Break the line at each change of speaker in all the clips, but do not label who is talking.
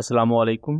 अस्सलाम वालेकुम।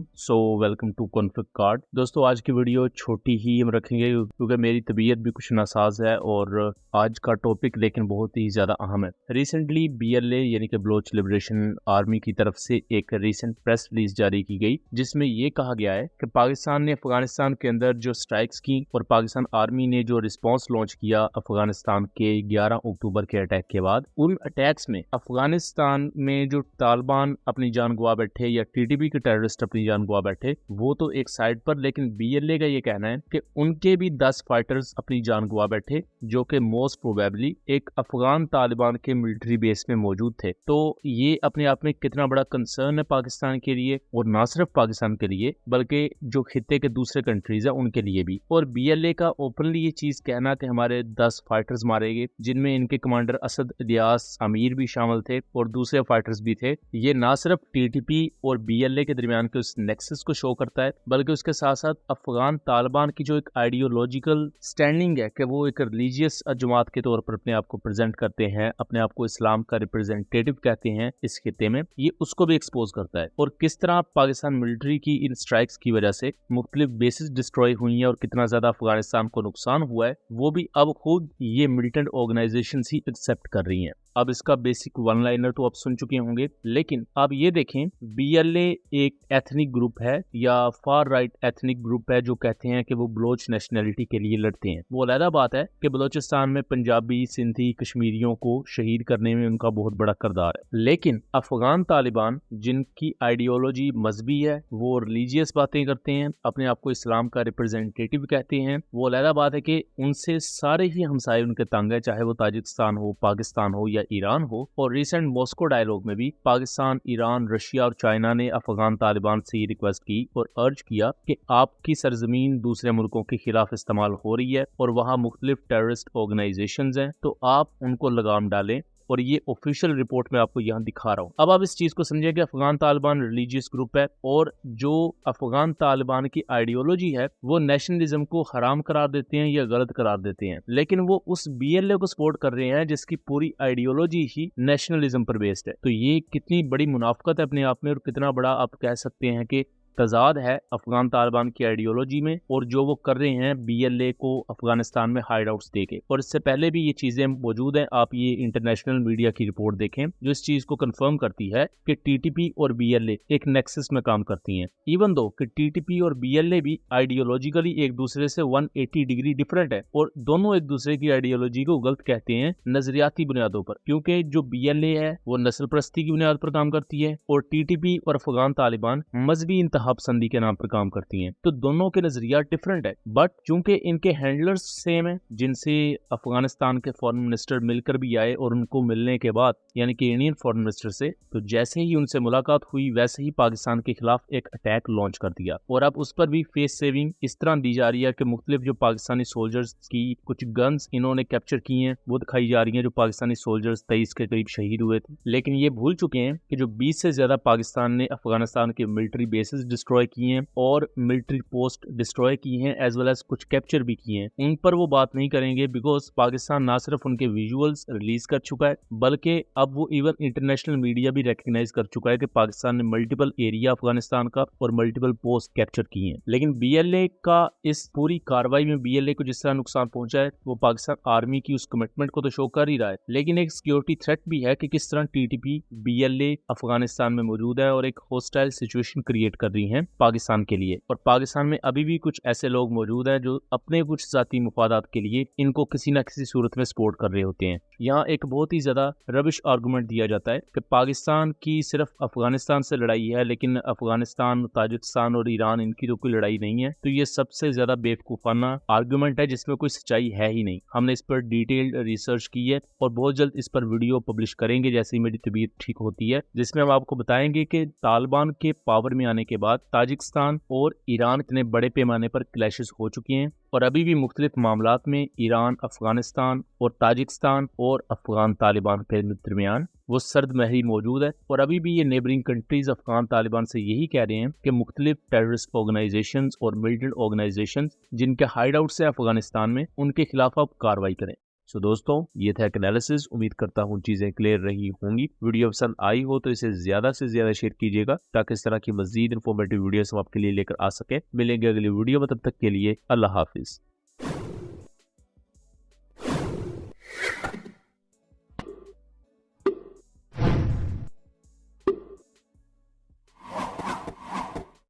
Welcome to conflict card. दोस्तों आज की वीडियो छोटी ही हम रखेंगे क्योंकि मेरी तबीयत भी कुछ नासाज है और आज का टॉपिक लेकिन बहुत ही ज़्यादा अहम है। रिसेंटली BLA यानी कि बलोच लिबरेशन आर्मी की तरफ से एक रिसेंट प्रेस रिलीज जारी की गई जिसमें ये कहा गया है कि पाकिस्तान ने अफगानिस्तान के अंदर जो स्ट्राइक्स की और पाकिस्तान आर्मी ने जो रिस्पॉन्स लॉन्च किया अफगानिस्तान के 11 अक्टूबर के अटैक के बाद, उन अटैक्स में अफगानिस्तान में जो तालिबान अपनी जान गवा बैठे या TTP के टेररिस्ट अपनी जान गवा बैठे वो तो एक साइड पर, लेकिन BLA का ये कहना है कि उनके भी 10 फाइटर्स अपनी जान गवा बैठे जो कि मोस्ट प्रोबेबली एक अफगान तालिबान के मिलिट्री बेस में मौजूद थे। तो ये अपने आप में कितना बड़ा कंसर्न है पाकिस्तान के लिए, और ना सिर्फ पाकिस्तान के लिए बल्कि जो खित्ते के दूसरे कंट्रीज है उनके लिए भी। और BLA का ओपनली ये चीज कहना कि हमारे 10 फाइटर्स मारे गए जिनमें इनके कमांडर असद इलियास अमीर भी शामिल थे और दूसरे फाइटर्स भी थे, ये ना सिर्फ TTP और BLA के दरमियान के उस नेक्सस को शो करता है बल्कि उसके साथ साथ अफगान तालिबान की जो एक आइडियोलॉजिकल स्टैंडिंग है कि वो एक रिलीजियस जमात के तौर पर अपने आप को प्रेजेंट करते हैं, अपने आप को इस्लाम का रिप्रेजेंटेटिव कहते हैं इस खित्ते में, ये उसको भी एक्सपोज करता है। और किस तरह पाकिस्तान मिलिट्री की इन स्ट्राइक्स की वजह से मुख्तलिफ बेसिस डिस्ट्रॉय हुई हैं और कितना ज्यादा अफगानिस्तान को नुकसान हुआ है वो भी अब खुद ये मिलिटेंट ऑर्गेनाइजेशन ही एक्सेप्ट कर रही हैं। अब इसका बेसिक वन लाइनर तो आप सुन चुके होंगे, लेकिन अब ये देखें BLA एक एथनिक ग्रुप है या फार राइट एथनिक ग्रुप है जो कहते हैं कि वो बलोच नेशनैलिटी के लिए लड़ते हैं। वो अलग बात है कि बलोचिस्तान में पंजाबी, सिंधी, कश्मीरियों को शहीद करने में उनका बहुत बड़ा किरदार है, लेकिन अफगान तालिबान जिनकी आइडियोलॉजी मजहबी है, वो रिलीजियस बातें करते हैं, अपने आप को इस्लाम का रिप्रेजेंटेटिव कहते हैं, वो अलग बात है कि उनसे सारे ही हमसाये उनके तंग है, चाहे वो ताजिकिस्तान हो, पाकिस्तान हो या ईरान हो। और रिसेंट मॉस्को डायलॉग में भी पाकिस्तान, ईरान, रशिया और चाइना ने अफगान तालिबान से ये रिक्वेस्ट की और अर्ज किया कि आपकी सरजमीन दूसरे मुल्कों के खिलाफ इस्तेमाल हो रही है और वहाँ मुख्तलिफ टेररिस्ट ऑर्गेनाइजेशंस हैं, तो आप उनको लगाम डालें। और ये ऑफिशियल रिपोर्ट में आपको यहाँ दिखा रहा हूँ। अब आप इस चीज को समझिए कि अफगान तालिबान रिलीजियस ग्रुप है और जो अफगान तालिबान की आइडियोलॉजी है वो नेशनलिज्म को हराम करार देते हैं या गलत करार देते हैं, लेकिन वो उस BLA को सपोर्ट कर रहे हैं जिसकी पूरी आइडियोलॉजी ही नेशनलिज्म पर बेस्ड है। तो ये कितनी बड़ी मुनाफकत है अपने आप में और कितना बड़ा आप कह सकते हैं कि तजाद है अफगान तालिबान की आइडियोलॉजी में और जो वो कर रहे हैं BLA को अफगानिस्तान में हाइड आउट्स देके। और इससे पहले भी ये चीजें मौजूद हैं, आप ये इंटरनेशनल मीडिया की रिपोर्ट देखें जो इस चीज को कंफर्म करती है कि TTP और BLA एक नेक्सस में काम करती हैं, इवन दो कि TTP और BLA भी आइडियोलॉजिकली एक दूसरे से 180 डिग्री डिफरेंट है और दोनों एक दूसरे की आइडियोलॉजी को गलत कहते हैं नजरियाती बुनियादों पर, क्योंकि जो BLA है वो नस्ल परस्ती की बुनियाद पर काम करती है और TTP और अफगान तालिबान मजहबी पसंदी के नाम पर काम करती हैं। तो दोनों के नजरिया डिफरेंट है, बट चूंकि इनके हैंडलर्स सेम है जिनसे अफगानिस्तान के फॉरेन मिनिस्टर मिलकर भी आए और उनको मिलने के बाद यानी कि इंडियन फॉरेन मिनिस्टर से, तो जैसे ही उनसे मुलाकात हुई वैसे ही पाकिस्तान के खिलाफ एक अटैक लॉन्च कर दिया। और अब उस पर भी फेस सेविंग इस तरह दी जा रही है कि मुख्तलिफ जो पाकिस्तानी सोल्जर्स की कुछ गन्स इन्होंने कैप्चर की हैं वो दिखाई जा रही है, जो पाकिस्तानी सोल्जर्स 23 के करीब शहीद हुए थे। लेकिन ये भूल चुके हैं कि जो 20 से ज्यादा पाकिस्तान ने अफगानिस्तान के मिलिट्री बेसिस डिस्ट्रॉय किए हैं और मिलिट्री पोस्ट डिस्ट्रॉय की हैं एज वेल एज कुछ कैप्चर भी किए हैं, उन पर वो बात नहीं करेंगे बिकॉज पाकिस्तान ना सिर्फ उनके विजुअल्स रिलीज कर चुका है बल्कि अब वो इवन इंटरनेशनल मीडिया भी रिकग्नाइज कर चुका है कि पाकिस्तान ने मल्टीपल एरिया अफगानिस्तान का और मल्टीपल पोस्ट कैप्चर किए हैं। लेकिन BLA का इस पूरी कार्रवाई में BLA को जिस तरह नुकसान पहुंचा है वो पाकिस्तान आर्मी की उस कमिटमेंट को तो शो कर ही रहा है, लेकिन एक सिक्योरिटी थ्रेट भी है कि किस तरह TTP BLA अफगानिस्तान में मौजूद है और एक हॉस्टाइल सिचुएशन क्रिएट कर रही है पाकिस्तान के लिए। और पाकिस्तान में अभी भी कुछ ऐसे लोग मौजूद हैं जो अपने कुछ जाती मुफादात के लिए इनको किसी न किसी सूरत में सपोर्ट कर रहे होते हैं। यहाँ एक बहुत ही ज्यादा रबिश आर्गुमेंट दिया जाता है कि पाकिस्तान की सिर्फ अफगानिस्तान से लड़ाई है, लेकिन अफगानिस्तान, ताजिकिस्तान और ईरान इनकी तो कोई लड़ाई नहीं है। तो ये सबसे ज्यादा बेवकूफाना आर्गुमेंट है जिसमें कोई सच्चाई है ही नहीं। हमने इस पर डिटेल्ड रिसर्च की है और बहुत जल्द इस पर वीडियो पब्लिश करेंगे जैसे ही मेरी तबीयत ठीक होती है, जिसमें हम आपको बताएंगे कि तालिबान के पावर में आने के बाद ताजिकिस्तान और ईरान इतने बड़े पैमाने पर क्लैशेस हो चुके हैं और अभी भी मुख्तलिफ मामलात में ईरान, अफगानिस्तान और ताजिकिस्तान और अफगान तालिबान के दरमियान वो सर्द महरी मौजूद है। और अभी भी ये नेबरिंग कंट्रीज अफगान तालिबान से यही कह रहे हैं कि मुख्तलिफ टेररिस्ट ऑर्गेनाइजेशंस और मिलिटेंट ऑर्गेनाइजेशंस जिनके हाइड आउट्स है अफगानिस्तान में, उनके खिलाफ आप कार्रवाई करें। सो दोस्तों ये था एक एनालिसिस। उम्मीद करता हूँ चीजें क्लियर रही होंगी। वीडियो पसंद आई हो तो इसे ज्यादा से ज्यादा शेयर कीजिएगा ताकि इस तरह की मजीद इन्फॉर्मेटिव वीडियोस हम आपके लिए लेकर आ सके। मिलेंगे अगली वीडियो में, तब तक के लिए अल्लाह हाफिज।